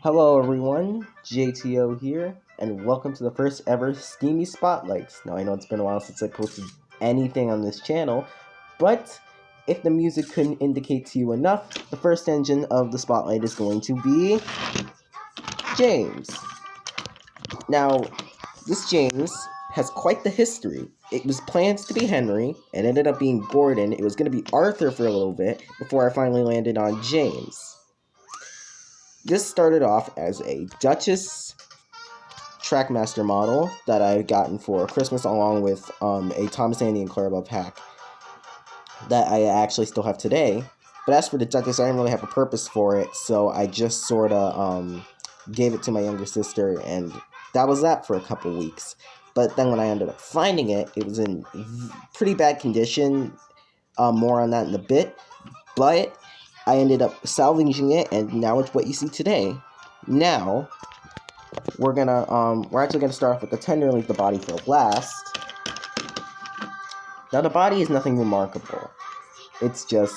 Hello everyone, JTO here, and welcome to the first ever Steamy Spotlights. Now I know it's been a while since I posted anything on this channel, but if the music couldn't indicate to you enough, the first engine of the Spotlight is going to be James. Now, this James has quite the history. It was planned to be Henry, and ended up being Gordon. It was going to be Arthur for a little bit, before I finally landed on James. This started off as a Duchess Trackmaster model that I had gotten for Christmas, along with a Thomas Andy and Clarabelle pack that I actually still have today. But as for the Duchess, I didn't really have a purpose for it, so I just sort of gave it to my younger sister, and that was that for a couple weeks. But then when I ended up finding it, it was in pretty bad condition. More on that in a bit. But I ended up salvaging it, and now it's what you see today. Now, we're actually gonna start off with the tender and leave the body for last. Now, the body is nothing remarkable. It's just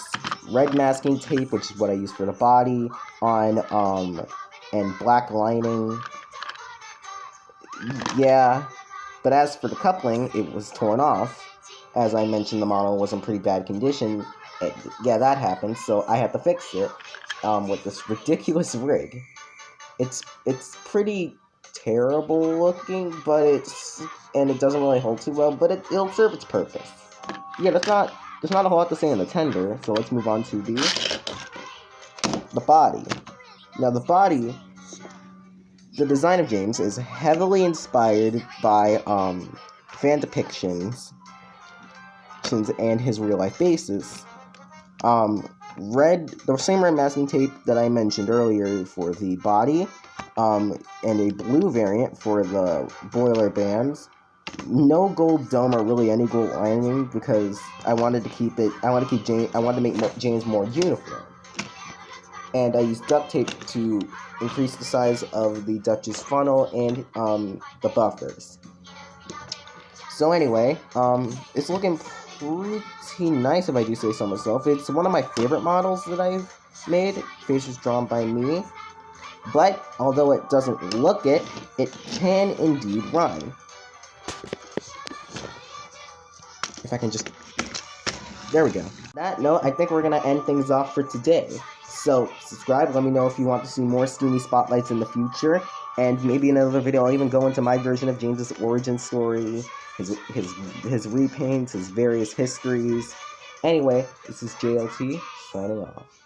red masking tape, which is what I use for the body, and black lining. Yeah, but as for the coupling, it was torn off. As I mentioned, the model was in pretty bad condition. Yeah, that happened, so I had to fix it with this ridiculous rig. It's pretty terrible looking, but it doesn't really hold too well, but it'll serve its purpose. Yeah, there's not a whole lot to say on the tender, so let's move on to the body. Now, the body, the design of James is heavily inspired by fan depictions and his real life basis. The same red masking tape that I mentioned earlier for the body, and a blue variant for the boiler bands. No gold dome or really any gold lining, because I wanted to make James more uniform. And I used duct tape to increase the size of the Duchess funnel and the buffers. So anyway, it's looking pretty nice, if I do say so myself. It's one of my favorite models that I've made. Face was drawn by me. But, although it doesn't look it, it can indeed run. If I can just... There we go. On that note, I think we're going to end things off for today. So, subscribe, let me know if you want to see more Steamy Spotlights in the future. And maybe in another video, I'll even go into my version of James's origin story, his repaints, his various histories. Anyway, this is JLT, signing off.